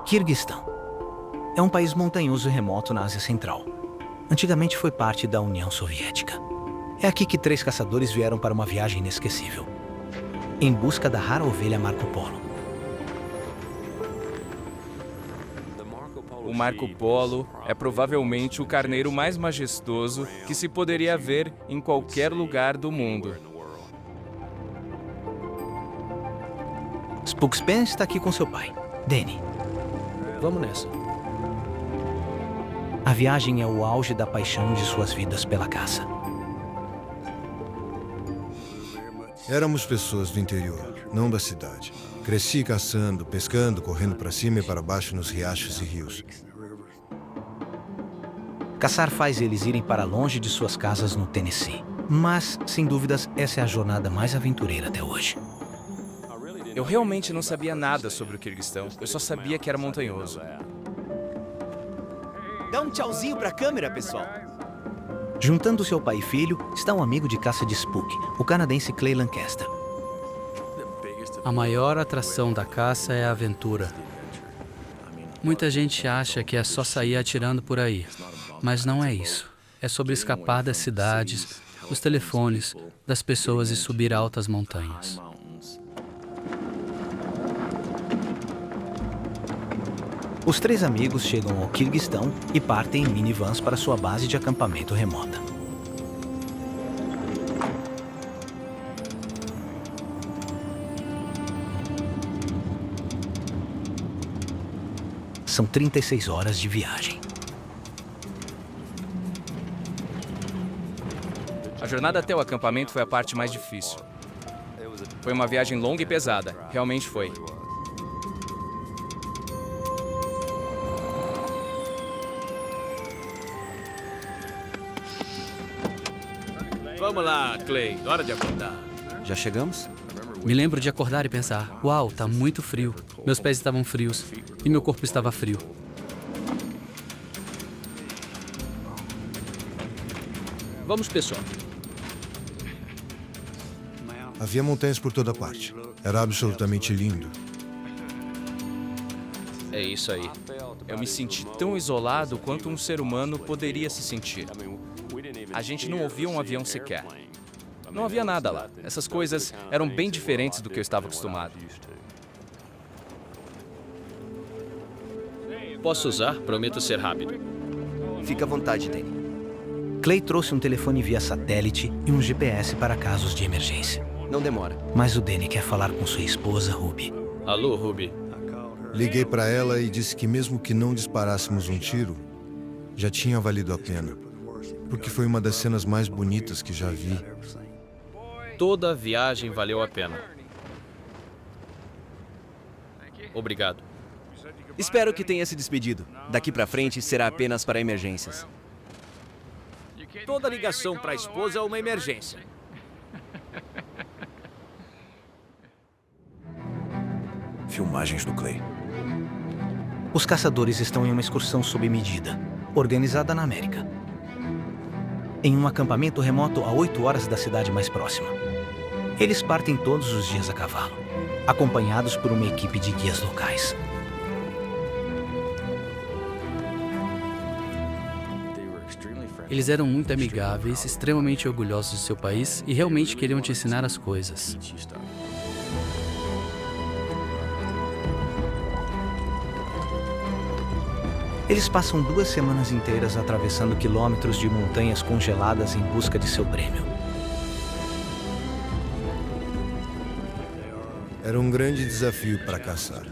Quirguistão. É um país montanhoso e remoto na Ásia Central. Antigamente foi parte da União Soviética. É aqui que 3 caçadores vieram para uma viagem inesquecível, em busca da rara ovelha Marco Polo. O Marco Polo é provavelmente o carneiro mais majestoso que se poderia ver em qualquer lugar do mundo. Spookspan está aqui com seu pai, Danny. Vamos nessa. A viagem é o auge da paixão de suas vidas pela caça. Éramos pessoas do interior, não da cidade. Cresci caçando, pescando, correndo para cima e para baixo nos riachos e rios. Caçar faz eles irem para longe de suas casas no Tennessee. Mas, sem dúvidas, essa é a jornada mais aventureira até hoje. Eu realmente não sabia nada sobre o Quirguistão. Eu só sabia que era montanhoso. Dá um tchauzinho pra câmera, pessoal. Juntando seu pai e filho, está um amigo de caça de Spook, o canadense Clay Lancaster. A maior atração da caça é a aventura. Muita gente acha que é só sair atirando por aí, mas não é isso. É sobre escapar das cidades, dos telefones, das pessoas e subir altas montanhas. Os 3 amigos chegam ao Quirguistão e partem em minivans para sua base de acampamento remota. São 36 horas de viagem. A jornada até o acampamento foi a parte mais difícil. Foi uma viagem longa e pesada. Realmente foi. Vamos lá, Clay. Hora de acordar. Já chegamos? Me lembro de acordar e pensar, uau, tá muito frio. Meus pés estavam frios e meu corpo estava frio. Vamos, pessoal. Havia montanhas por toda parte. Era absolutamente lindo. É isso aí. Eu me senti tão isolado quanto um ser humano poderia se sentir. A gente não ouvia um avião sequer. Não havia nada lá. Essas coisas eram bem diferentes do que eu estava acostumado. Posso usar? Prometo ser rápido. Fica à vontade, Danny. Clay trouxe um telefone via satélite e um GPS para casos de emergência. Não demora. Mas o Danny quer falar com sua esposa, Ruby. Alô, Ruby. Liguei para ela e disse que mesmo que não disparássemos um tiro, já tinha valido a pena. Porque foi uma das cenas mais bonitas que já vi. Toda a viagem valeu a pena. Obrigado. Espero que tenha se despedido. Daqui pra frente será apenas para emergências. Toda ligação para a esposa é uma emergência. Filmagens do Clay. Os caçadores estão em uma excursão sob medida, organizada na América. Em um acampamento remoto a 8 horas da cidade mais próxima. Eles partem todos os dias a cavalo, acompanhados por uma equipe de guias locais. Eles eram muito amigáveis, extremamente orgulhosos de seu país e realmente queriam te ensinar as coisas. Eles passam 2 semanas inteiras atravessando quilômetros de montanhas congeladas em busca de seu prêmio. Era um grande desafio para caçar.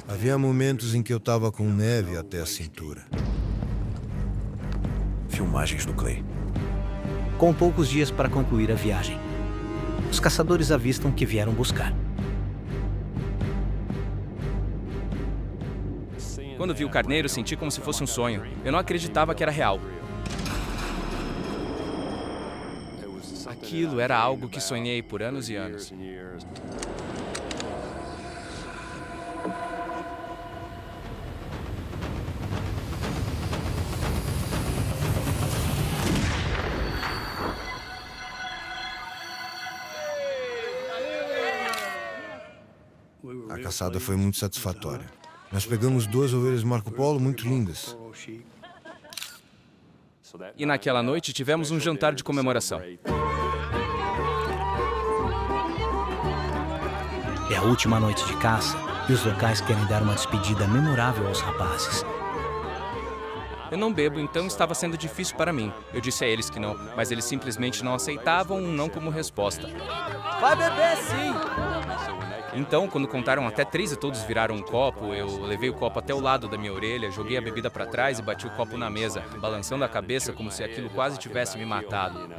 Havia momentos em que eu estava com neve até a cintura. Filmagens do Clay. Com poucos dias para concluir a viagem, os caçadores avistam o que vieram buscar. Quando vi o carneiro, senti como se fosse um sonho. Eu não acreditava que era real. Aquilo era algo que sonhei por anos e anos. A caçada foi muito satisfatória. Nós pegamos 2 ovelhas Marco Polo muito lindas. E naquela noite tivemos um jantar de comemoração. É a última noite de caça e os locais querem dar uma despedida memorável aos rapazes. Eu não bebo, então estava sendo difícil para mim. Eu disse a eles que não, mas eles simplesmente não aceitavam um não como resposta. Vai beber sim! Então, quando contaram até 3 e todos viraram um copo, eu levei o copo até o lado da minha orelha, joguei a bebida para trás e bati o copo na mesa, balançando a cabeça como se aquilo quase tivesse me matado.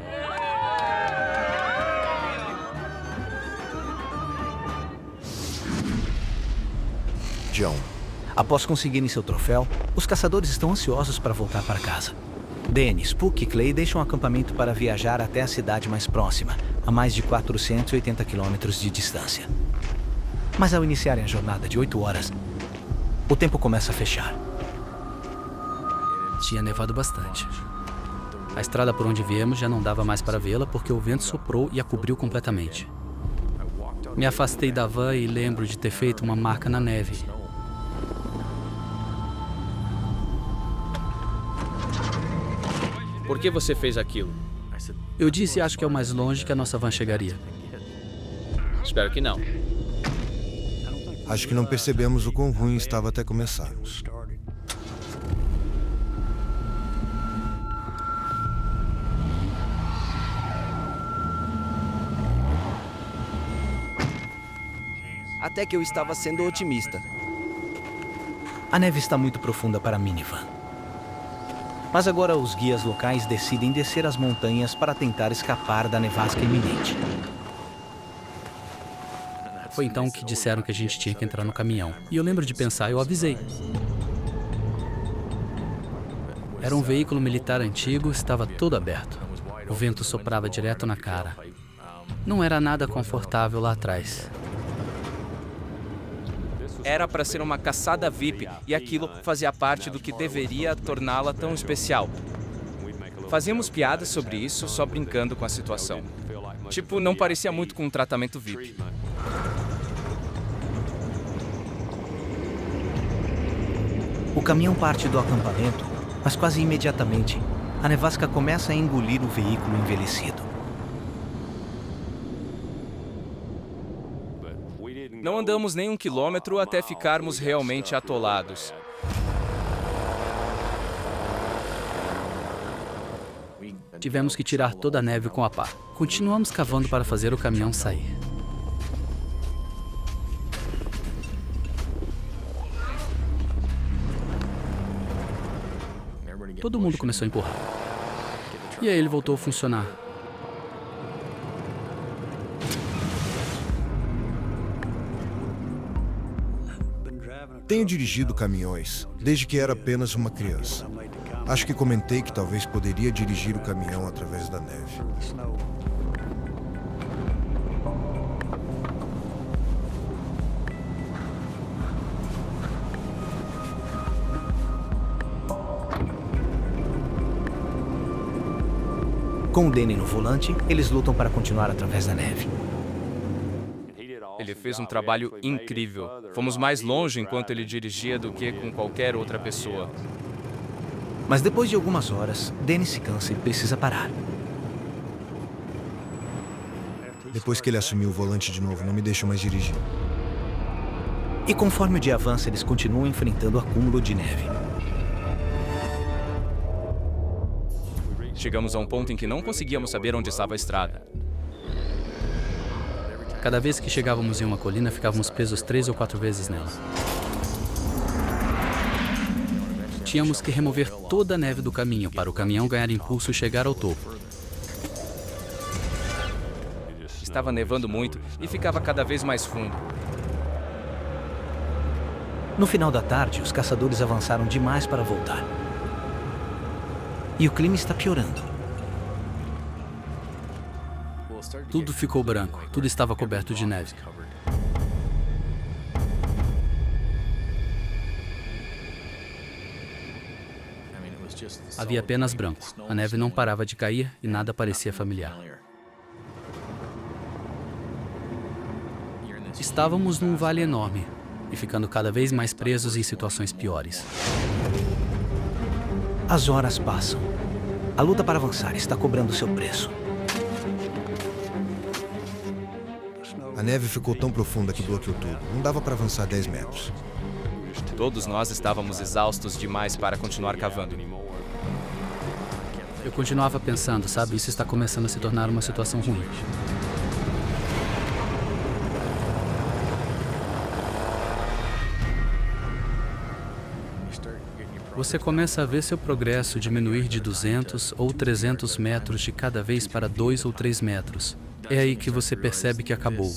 John. Após conseguirem seu troféu, os caçadores estão ansiosos para voltar para casa. Danny, Spook e Clay deixam o acampamento para viajar até a cidade mais próxima, a mais de 480 quilômetros de distância. Mas ao iniciarem a jornada de 8 horas, o tempo começa a fechar. Tinha nevado bastante. A estrada por onde viemos já não dava mais para vê-la porque o vento soprou e a cobriu completamente. Me afastei da van e lembro de ter feito uma marca na neve. Por que você fez aquilo? Eu disse acho que é o mais longe que a nossa van chegaria. Espero que não. Acho que não percebemos o quão ruim estava até começarmos. Até que eu estava sendo otimista. A neve está muito profunda para a minivan. Mas agora os guias locais decidem descer as montanhas para tentar escapar da nevasca iminente. Foi então que disseram que a gente tinha que entrar no caminhão. E eu lembro de pensar, eu avisei. Era um veículo militar antigo, estava todo aberto. O vento soprava direto na cara. Não era nada confortável lá atrás. Era para ser uma caçada VIP e aquilo fazia parte do que deveria torná-la tão especial. Fazíamos piadas sobre isso, só brincando com a situação. Tipo, não parecia muito com um tratamento VIP. O caminhão parte do acampamento, mas quase imediatamente, a nevasca começa a engolir o veículo envelhecido. Não andamos nem 1 quilômetro até ficarmos realmente atolados. Tivemos que tirar toda a neve com a pá. Continuamos cavando para fazer o caminhão sair. Todo mundo começou a empurrar. E aí ele voltou a funcionar. Tenho dirigido caminhões desde que era apenas uma criança. Acho que comentei que talvez poderia dirigir o caminhão através da neve. Com o Danny no volante, eles lutam para continuar através da neve. Ele fez um trabalho incrível. Fomos mais longe enquanto ele dirigia do que com qualquer outra pessoa. Mas depois de algumas horas, Danny se cansa e precisa parar. Depois que ele assumiu o volante de novo, não me deixa mais dirigir. E conforme o dia avança, eles continuam enfrentando o acúmulo de neve. Chegamos a um ponto em que não conseguíamos saber onde estava a estrada. Cada vez que chegávamos em uma colina, ficávamos presos 3 ou 4 vezes nela. Tínhamos que remover toda a neve do caminho para o caminhão ganhar impulso e chegar ao topo. Estava nevando muito e ficava cada vez mais fundo. No final da tarde, os caçadores avançaram demais para voltar. E o clima está piorando. Tudo ficou branco, tudo estava coberto de neve. Havia apenas branco. A neve não parava de cair e nada parecia familiar. Estávamos num vale enorme. e ficando cada vez mais presos em situações piores. As horas passam. A luta para avançar está cobrando seu preço. A neve ficou tão profunda que bloqueou tudo. Não dava para avançar 10 metros. Todos nós estávamos exaustos demais para continuar cavando. Eu continuava pensando, sabe, isso está começando a se tornar uma situação ruim. Você começa a ver seu progresso diminuir de 200 ou 300 metros de cada vez para 2 ou 3 metros. É aí que você percebe que acabou.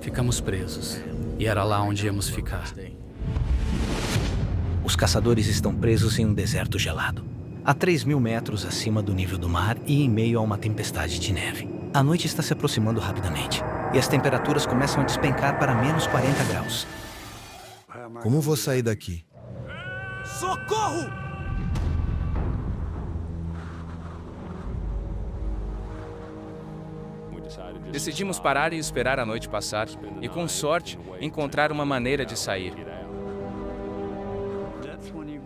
Ficamos presos. E era lá onde íamos ficar. Os caçadores estão presos em um deserto gelado, a 3.000 metros acima do nível do mar e em meio a uma tempestade de neve. A noite está se aproximando rapidamente e as temperaturas começam a despencar para menos 40 graus. Como vou sair daqui? Socorro! Decidimos parar e esperar a noite passar e, com sorte, encontrar uma maneira de sair.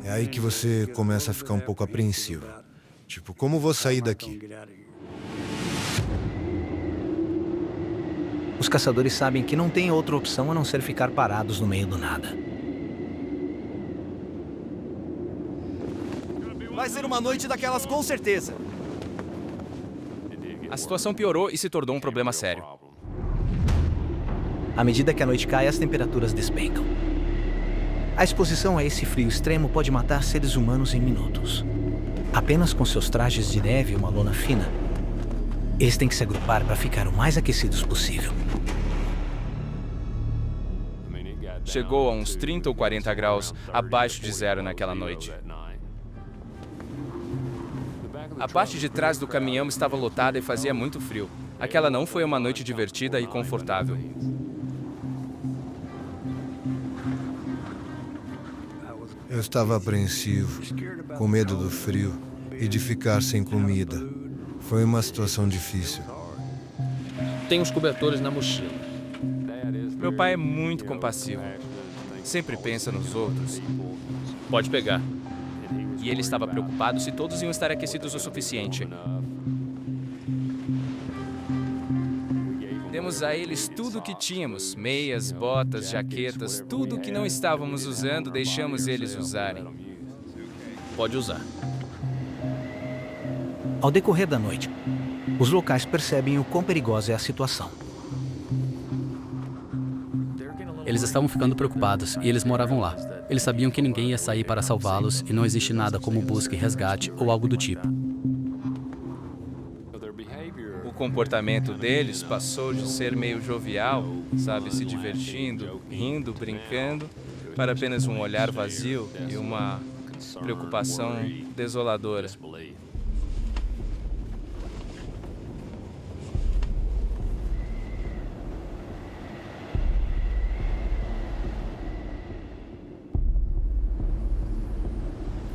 É aí que você começa a ficar um pouco apreensivo. Tipo, como vou sair daqui? Os caçadores sabem que não tem outra opção a não ser ficar parados no meio do nada. Vai ser uma noite daquelas com certeza. A situação piorou e se tornou um problema sério. À medida que a noite cai, as temperaturas despencam. A exposição a esse frio extremo pode matar seres humanos em minutos. Apenas com seus trajes de neve e uma lona fina, eles têm que se agrupar para ficar o mais aquecidos possível. Chegou a uns 30 ou 40 graus abaixo de zero naquela noite. A parte de trás do caminhão estava lotada e fazia muito frio. Aquela não foi uma noite divertida e confortável. Eu estava apreensivo, com medo do frio e de ficar sem comida. Foi uma situação difícil. Tem uns cobertores na mochila. Meu pai é muito compassivo. Sempre pensa nos outros. Pode pegar. E ele estava preocupado se todos iam estar aquecidos o suficiente. Demos a eles tudo o que tínhamos. Meias, botas, jaquetas, tudo o que não estávamos usando, deixamos eles usarem. Pode usar. Ao decorrer da noite, os locais percebem o quão perigosa é a situação. Eles estavam ficando preocupados e eles moravam lá. Eles sabiam que ninguém ia sair para salvá-los e não existe nada como busca e resgate ou algo do tipo. O comportamento deles passou de ser meio jovial, sabe, se divertindo, rindo, brincando, para apenas um olhar vazio e uma preocupação desoladora.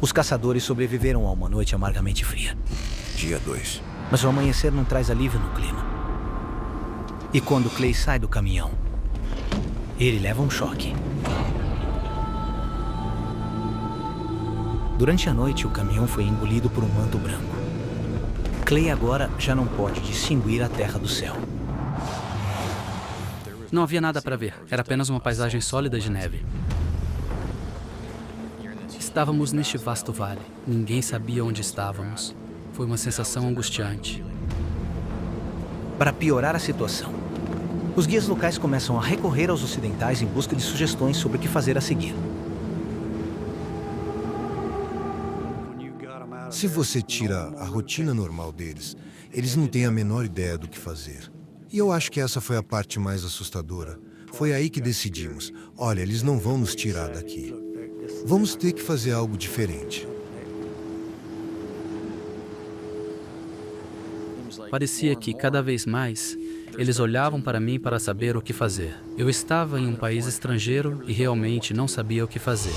Os caçadores sobreviveram a uma noite amargamente fria. Dia 2. Mas o amanhecer não traz alívio no clima. E quando Clay sai do caminhão, ele leva um choque. Durante a noite, o caminhão foi engolido por um manto branco. Clay agora já não pode distinguir a terra do céu. Não havia nada para ver, era apenas uma paisagem sólida de neve. Estávamos neste vasto vale. Ninguém sabia onde estávamos. Foi uma sensação angustiante. Para piorar a situação, os guias locais começam a recorrer aos ocidentais em busca de sugestões sobre o que fazer a seguir. Se você tira a rotina normal deles, eles não têm a menor ideia do que fazer. E eu acho que essa foi a parte mais assustadora. Foi aí que decidimos, olha, eles não vão nos tirar daqui. Vamos ter que fazer algo diferente. Parecia que, cada vez mais, eles olhavam para mim para saber o que fazer. Eu estava em um país estrangeiro e realmente não sabia o que fazer.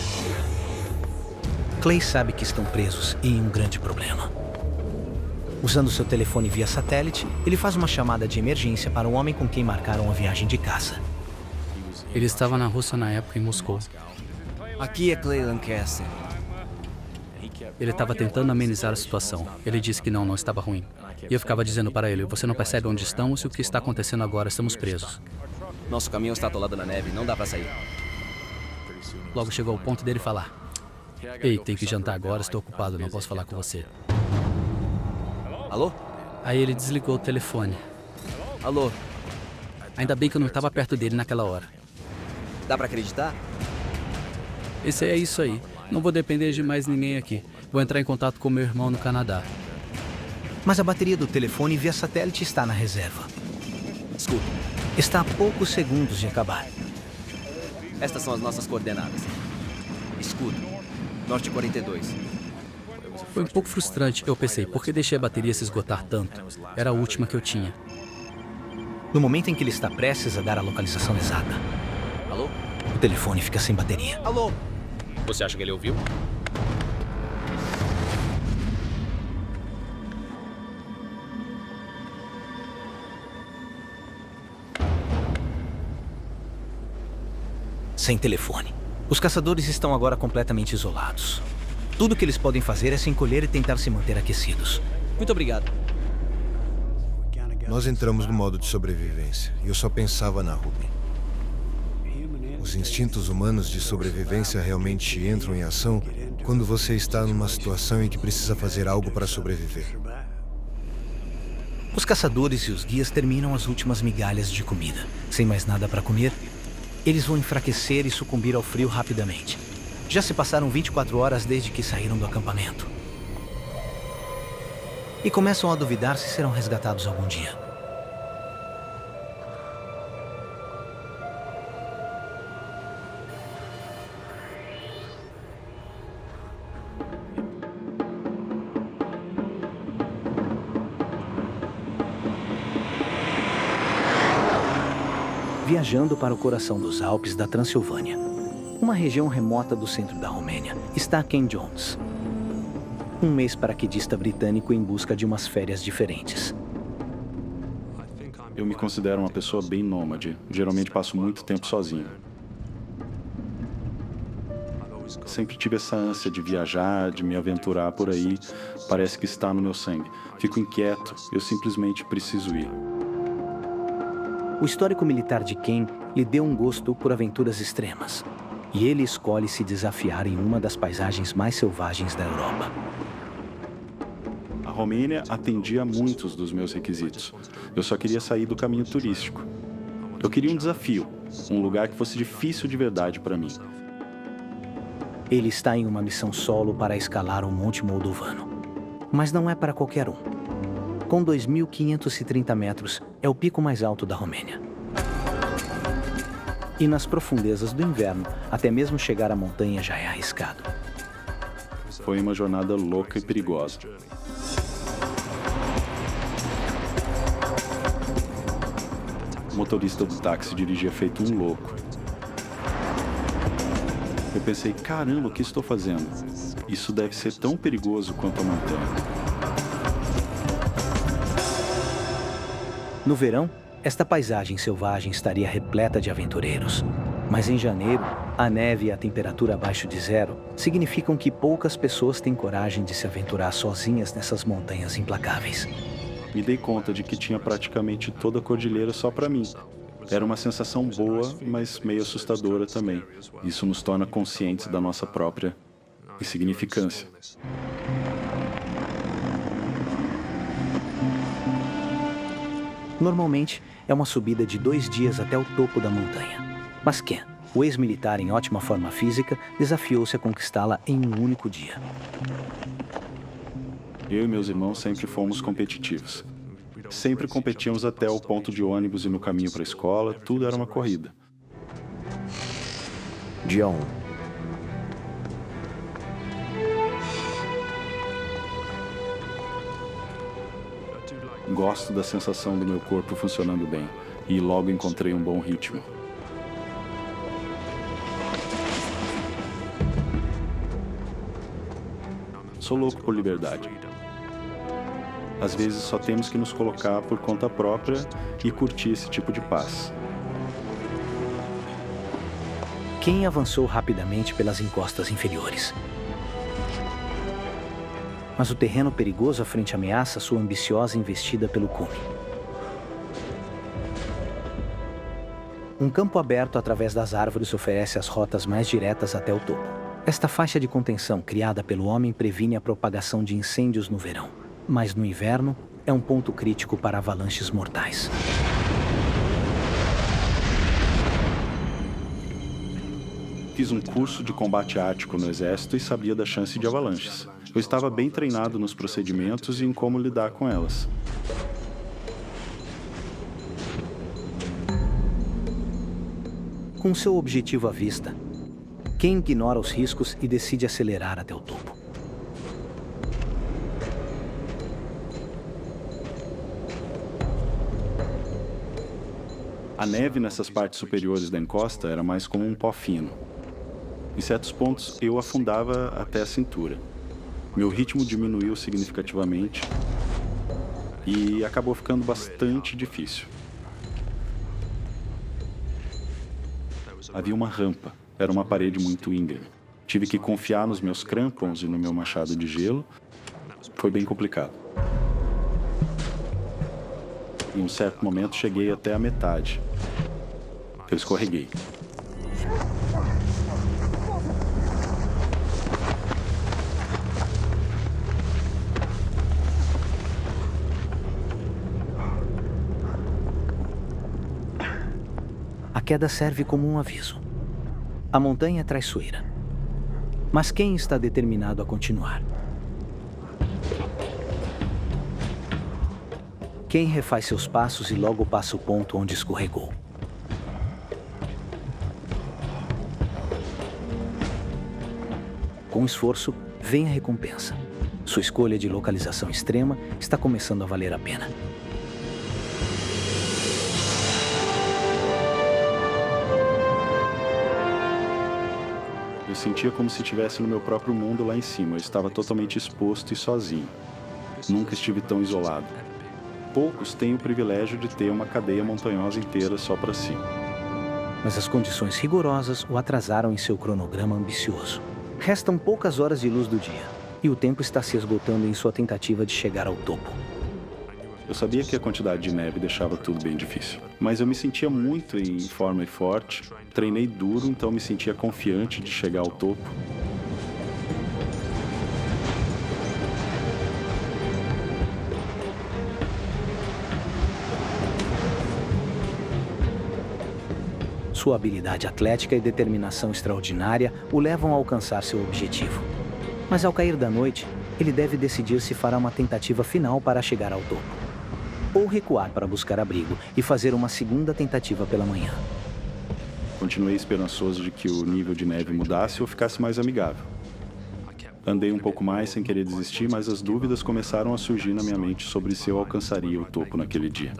Clay sabe que estão presos em um grande problema. Usando seu telefone via satélite, ele faz uma chamada de emergência para o homem com quem marcaram a viagem de caça. Ele estava na Rússia na época, em Moscou. Aqui é Clay Lancaster. Ele estava tentando amenizar a situação. Ele disse que não estava ruim. E eu ficava dizendo para ele, você não percebe onde estamos e o que está acontecendo agora, estamos presos. Nosso caminhão está atolado na neve, não dá pra sair. Logo chegou o ponto dele falar, ei, tem que jantar agora, estou ocupado, não posso falar com você. Alô? Aí ele desligou o telefone. Alô? Ainda bem que eu não estava perto dele naquela hora. Dá pra acreditar? Esse é isso aí. Não vou depender de mais ninguém aqui. Vou entrar em contato com meu irmão no Canadá. Mas a bateria do telefone via satélite está na reserva. Escuta, Está a poucos segundos de acabar. estas são as nossas coordenadas. Escuta, Norte 42. Foi um pouco frustrante. Eu pensei, por que deixei a bateria se esgotar tanto? Era a última que eu tinha. No momento em que ele está prestes a dar a localização exata, Alô? o telefone fica sem bateria. Alô? Você acha que ele ouviu? Sem telefone. Os caçadores estão agora completamente isolados. Tudo que eles podem fazer é se encolher e tentar se manter aquecidos. Muito obrigado. Nós entramos no modo de sobrevivência e eu só pensava na Ruby. Os instintos humanos de sobrevivência realmente entram em ação quando você está numa situação em que precisa fazer algo para sobreviver. Os caçadores e os guias terminam as últimas migalhas de comida. Sem mais nada para comer, eles vão enfraquecer e sucumbir ao frio rapidamente. Já se passaram 24 horas desde que saíram do acampamento. E começam a duvidar se serão resgatados algum dia. Viajando para o coração dos Alpes da Transilvânia, uma região remota do centro da Romênia, está Ken Jones, um mês paraquedista britânico em busca de umas férias diferentes. Eu me considero uma pessoa bem nômade. Geralmente passo muito tempo sozinho. Sempre tive essa ânsia de viajar, de me aventurar por aí. Parece que está no meu sangue. Fico inquieto, eu simplesmente preciso ir. O histórico militar de Ken lhe deu um gosto por aventuras extremas. E ele escolhe se desafiar em uma das paisagens mais selvagens da Europa. A Romênia atendia a muitos dos meus requisitos. Eu só queria sair do caminho turístico. Eu queria um desafio, um lugar que fosse difícil de verdade para mim. Ele está em uma missão solo para escalar o Monte Moldovano. Mas não é para qualquer um. Com 2.530 metros, é o pico mais alto da Romênia. E nas profundezas do inverno, até mesmo chegar à montanha já é arriscado. Foi uma jornada louca e perigosa. O motorista do táxi dirigia feito um louco. Eu pensei, caramba, o que estou fazendo? Isso deve ser tão perigoso quanto a montanha. No verão, esta paisagem selvagem estaria repleta de aventureiros. Mas em janeiro, a neve e a temperatura abaixo de zero significam que poucas pessoas têm coragem de se aventurar sozinhas nessas montanhas implacáveis. Me dei conta de que tinha praticamente toda a cordilheira só para mim. Era uma sensação boa, mas meio assustadora também. Isso nos torna conscientes da nossa própria insignificância. Normalmente, é uma subida de 2 dias até o topo da montanha. Mas Ken, o ex-militar em ótima forma física, desafiou-se a conquistá-la em um único dia. Eu e meus irmãos sempre fomos competitivos. Sempre competíamos até o ponto de ônibus e no caminho para a escola, tudo era uma corrida. John. Gosto da sensação do meu corpo funcionando bem e logo encontrei um bom ritmo. Sou louco por liberdade. Às vezes só temos que nos colocar por conta própria e curtir esse tipo de paz. Ken avançou rapidamente pelas encostas inferiores. Mas o terreno perigoso à frente ameaça sua ambiciosa investida pelo cume. Um campo aberto através das árvores oferece as rotas mais diretas até o topo. Esta faixa de contenção criada pelo homem previne a propagação de incêndios no verão, mas no inverno é um ponto crítico para avalanches mortais. Fiz um curso de combate ártico no exército e sabia da chance de avalanches. Eu estava bem treinado nos procedimentos e em como lidar com elas. Com seu objetivo à vista, Ken ignora os riscos e decide acelerar até o topo. A neve nessas partes superiores da encosta era mais como um pó fino. Em certos pontos, eu afundava até a cintura. Meu ritmo diminuiu significativamente e acabou ficando bastante difícil. Havia uma rampa. Era uma parede muito íngreme. Tive que confiar nos meus crampons e no meu machado de gelo. Foi bem complicado. Em um certo momento, cheguei até a metade. Eu escorreguei. A queda serve como um aviso. A montanha é traiçoeira. Mas Ken está determinado a continuar. Ken refaz seus passos e logo passa o ponto onde escorregou. Com esforço, vem a recompensa. Sua escolha de localização extrema está começando a valer a pena. Eu sentia como se estivesse no meu próprio mundo lá em cima. Eu estava totalmente exposto e sozinho. Nunca estive tão isolado. Poucos têm o privilégio de ter uma cadeia montanhosa inteira só para si. Mas as condições rigorosas o atrasaram em seu cronograma ambicioso. Restam poucas horas de luz do dia, e o tempo está se esgotando em sua tentativa de chegar ao topo. Eu sabia que a quantidade de neve deixava tudo bem difícil. Mas eu me sentia muito em forma e forte. Treinei duro, então me sentia confiante de chegar ao topo. Sua habilidade atlética e determinação extraordinária o levam a alcançar seu objetivo. Mas ao cair da noite, ele deve decidir se fará uma tentativa final para chegar ao topo, ou recuar para buscar abrigo e fazer uma segunda tentativa pela manhã. Continuei esperançoso de que o nível de neve mudasse ou ficasse mais amigável. Andei um pouco mais sem querer desistir, mas as dúvidas começaram a surgir na minha mente sobre se eu alcançaria o topo naquele dia.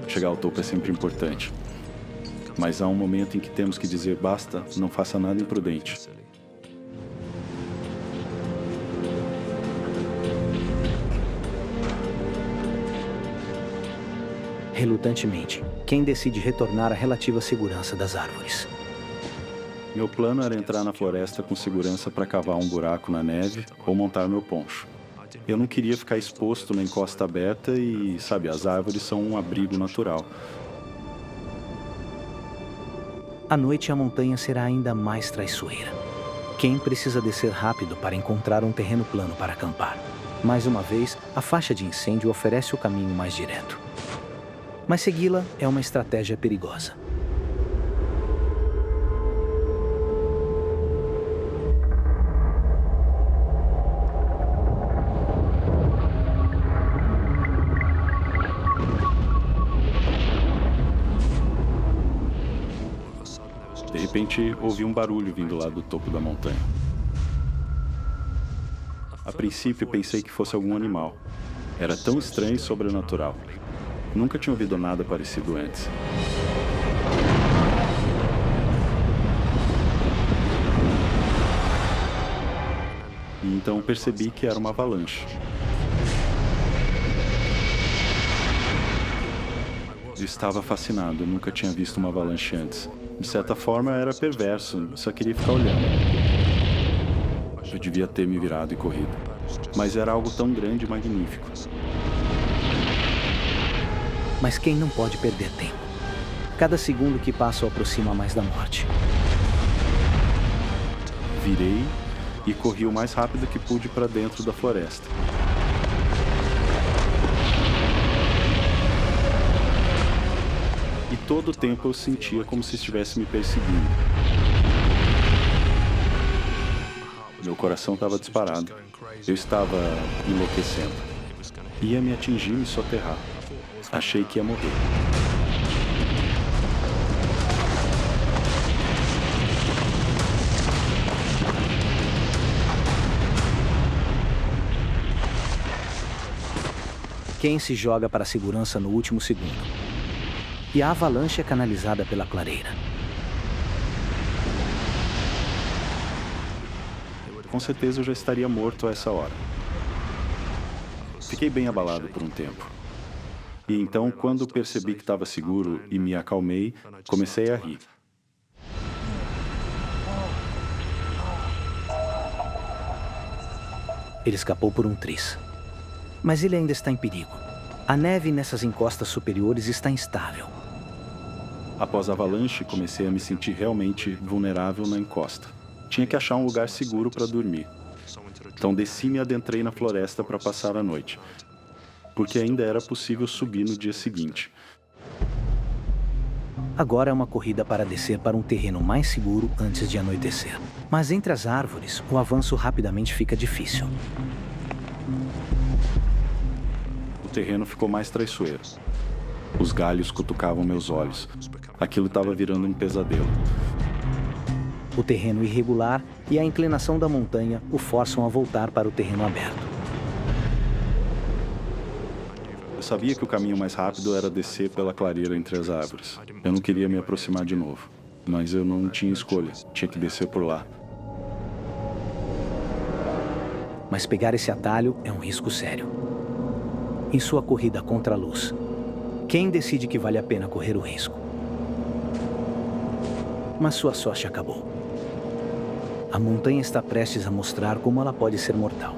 Chegar ao topo é sempre importante. Mas há um momento em que temos que dizer basta, não faça nada imprudente. Relutantemente, Ken decide retornar à relativa segurança das árvores. Meu plano era entrar na floresta com segurança para cavar um buraco na neve ou montar meu poncho. Eu não queria ficar exposto na encosta aberta e, sabe, as árvores são um abrigo natural. À noite, a montanha será ainda mais traiçoeira. Ken precisa descer rápido para encontrar um terreno plano para acampar. Mais uma vez, a faixa de incêndio oferece o caminho mais direto. Mas segui-la é uma estratégia perigosa. De repente, ouvi um barulho vindo lá do topo da montanha. A princípio, pensei que fosse algum animal. Era tão estranho e sobrenatural. Nunca tinha ouvido nada parecido antes. Então percebi que era uma avalanche. Eu estava fascinado, eu nunca tinha visto uma avalanche antes. De certa forma, era perverso, só queria ficar olhando. Eu devia ter me virado e corrido. Mas era algo tão grande e magnífico. Mas quem não pode perder tempo? Cada segundo que passa o aproxima mais da morte. Virei e corri o mais rápido que pude para dentro da floresta. E todo o tempo eu sentia como se estivesse me perseguindo. Meu coração estava disparado. Eu estava enlouquecendo. Ia me atingir e me soterrar. Achei que ia morrer. Ken se joga para a segurança no último segundo. E a avalanche é canalizada pela clareira. Com certeza eu já estaria morto a essa hora. Fiquei bem abalado por um tempo. E então, quando percebi que estava seguro e me acalmei, comecei a rir. Ele escapou por um triz. Mas ele ainda está em perigo. A neve nessas encostas superiores está instável. Após a avalanche, comecei a me sentir realmente vulnerável na encosta. Tinha que achar um lugar seguro para dormir. Então desci e me adentrei na floresta para passar a noite, porque ainda era possível subir no dia seguinte. Agora é uma corrida para descer para um terreno mais seguro antes de anoitecer. Mas entre as árvores, o avanço rapidamente fica difícil. O terreno ficou mais traiçoeiro. Os galhos cutucavam meus olhos. Aquilo estava virando um pesadelo. O terreno irregular e a inclinação da montanha o forçam a voltar para o terreno aberto. Eu sabia que o caminho mais rápido era descer pela clareira entre as árvores. Eu não queria me aproximar de novo, mas eu não tinha escolha. Tinha que descer por lá. Mas pegar esse atalho é um risco sério. Em sua corrida contra a luz, quem decide que vale a pena correr o risco? Mas sua sorte acabou. A montanha está prestes a mostrar como ela pode ser mortal.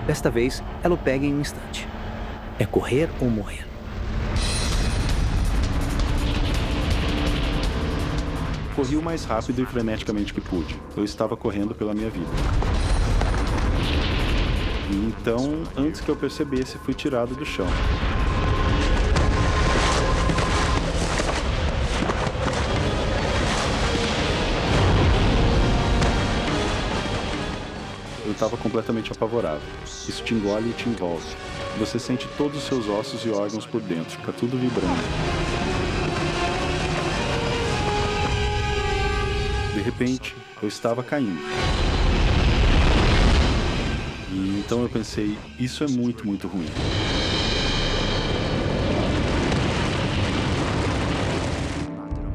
Desta vez, ela o pega em um instante. É correr ou morrer. Corri o mais rápido e freneticamente que pude. Eu estava correndo pela minha vida. E então, antes que eu percebesse, fui tirado do chão. Eu estava completamente apavorado. Isso te engole e te envolve. Você sente todos os seus ossos e órgãos por dentro. Fica tudo vibrando. De repente, eu estava caindo. E então eu pensei, isso é muito, muito ruim.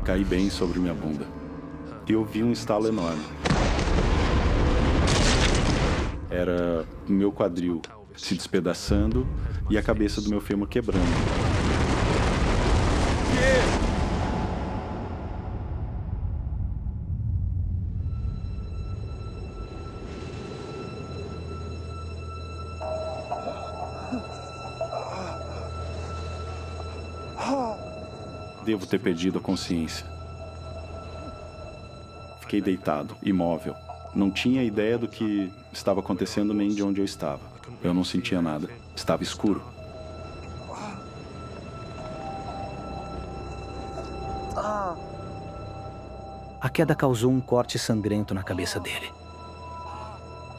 Caí bem sobre minha bunda. E eu vi um estalo enorme. Era o meu quadril se despedaçando e a cabeça do meu fêmur quebrando. Devo ter perdido a consciência. Fiquei deitado, imóvel. Não tinha ideia do que estava acontecendo nem de onde eu estava. Eu não sentia nada. Estava escuro. A queda causou um corte sangrento na cabeça dele.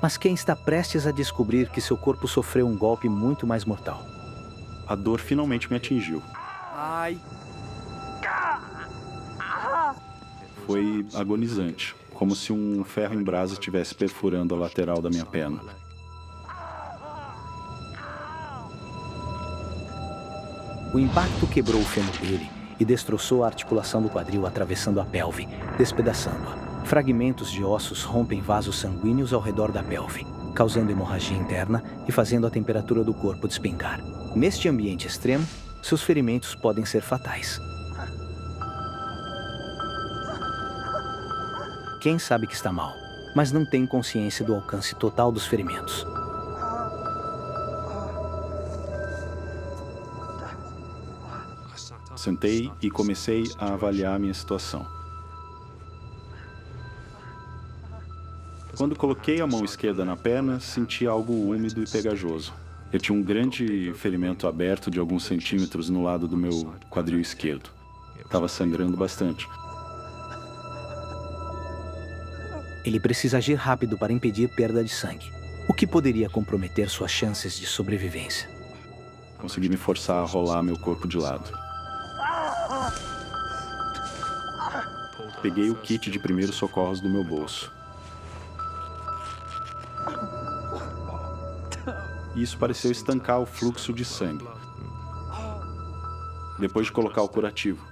Mas quem está prestes a descobrir que seu corpo sofreu um golpe muito mais mortal? A dor finalmente me atingiu. Ai. Foi agonizante, como se um ferro em brasa estivesse perfurando a lateral da minha perna. O impacto quebrou o fêmur dele e destroçou a articulação do quadril atravessando a pelve, despedaçando-a. Fragmentos de ossos rompem vasos sanguíneos ao redor da pelve, causando hemorragia interna e fazendo a temperatura do corpo despencar. Neste ambiente extremo, seus ferimentos podem ser fatais. Ken sabe que está mal, mas não tem consciência do alcance total dos ferimentos. Sentei e comecei a avaliar a minha situação. Quando coloquei a mão esquerda na perna, senti algo úmido e pegajoso. Eu tinha um grande ferimento aberto de alguns centímetros no lado do meu quadril esquerdo. Estava sangrando bastante. Ele precisa agir rápido para impedir perda de sangue, o que poderia comprometer suas chances de sobrevivência. Consegui me forçar a rolar meu corpo de lado. Peguei o kit de primeiros socorros do meu bolso. Isso pareceu estancar o fluxo de sangue. Depois de colocar o curativo,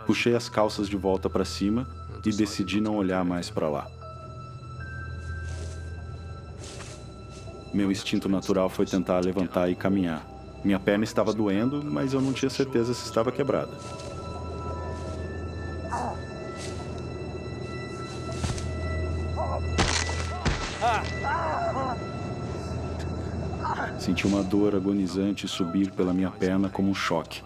puxei as calças de volta para cima e decidi não olhar mais para lá. Meu instinto natural foi tentar levantar e caminhar. Minha perna estava doendo, mas eu não tinha certeza se estava quebrada. Senti uma dor agonizante subir pela minha perna como um choque.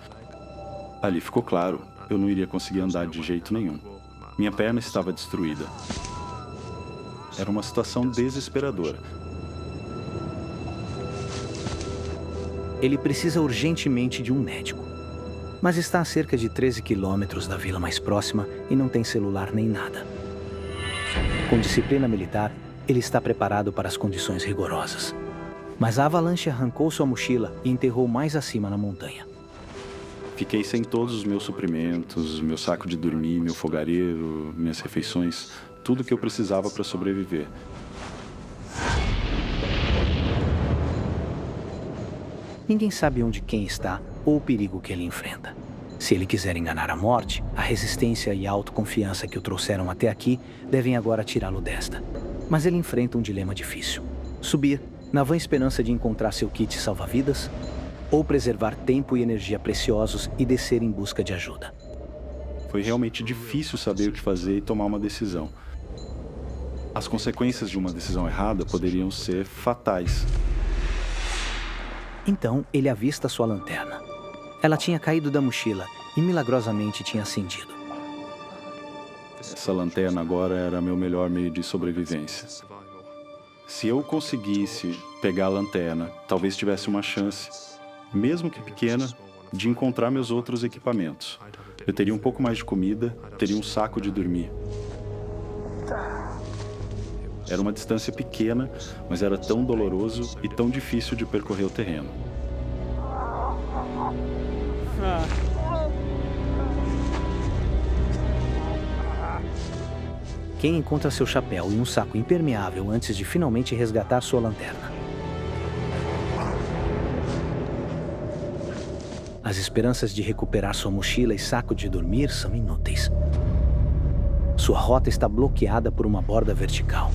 Ali ficou claro, eu não iria conseguir andar de jeito nenhum. Minha perna estava destruída. Era uma situação desesperadora. Ele precisa urgentemente de um médico, mas está a cerca de 13 quilômetros da vila mais próxima e não tem celular nem nada. Com disciplina militar, ele está preparado para as condições rigorosas. Mas a avalanche arrancou sua mochila e enterrou mais acima na montanha. Fiquei sem todos os meus suprimentos, meu saco de dormir, meu fogareiro, minhas refeições, tudo que eu precisava para sobreviver. Ninguém sabe onde Ken está ou o perigo que ele enfrenta. Se ele quiser enganar a morte, a resistência e a autoconfiança que o trouxeram até aqui devem agora tirá-lo desta. Mas ele enfrenta um dilema difícil. Subir, na vã esperança de encontrar seu kit salva-vidas, ou preservar tempo e energia preciosos e descer em busca de ajuda. Foi realmente difícil saber o que fazer e tomar uma decisão. As consequências de uma decisão errada poderiam ser fatais. Então, ele avista sua lanterna. Ela tinha caído da mochila e milagrosamente tinha acendido. Essa lanterna agora era meu melhor meio de sobrevivência. Se eu conseguisse pegar a lanterna, talvez tivesse uma chance, mesmo que pequena, de encontrar meus outros equipamentos. Eu teria um pouco mais de comida, teria um saco de dormir. Era uma distância pequena, mas era tão doloroso e tão difícil de percorrer o terreno. Ken encontra seu chapéu e um saco impermeável antes de finalmente resgatar sua lanterna. As esperanças de recuperar sua mochila e saco de dormir são inúteis. Sua rota está bloqueada por uma borda vertical.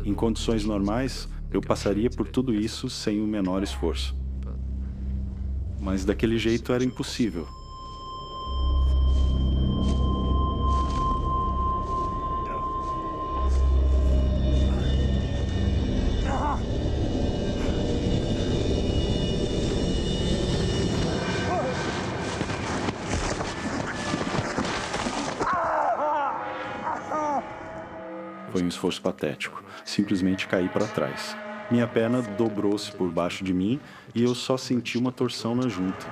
Em condições normais, eu passaria por tudo isso sem o menor esforço. Mas daquele jeito era impossível. Foi um esforço patético. Simplesmente caí para trás. Minha perna dobrou-se por baixo de mim e eu só senti uma torção na junta.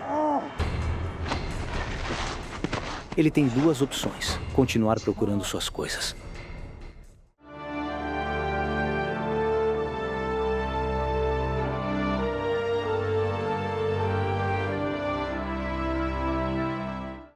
Ele tem duas opções: continuar procurando suas coisas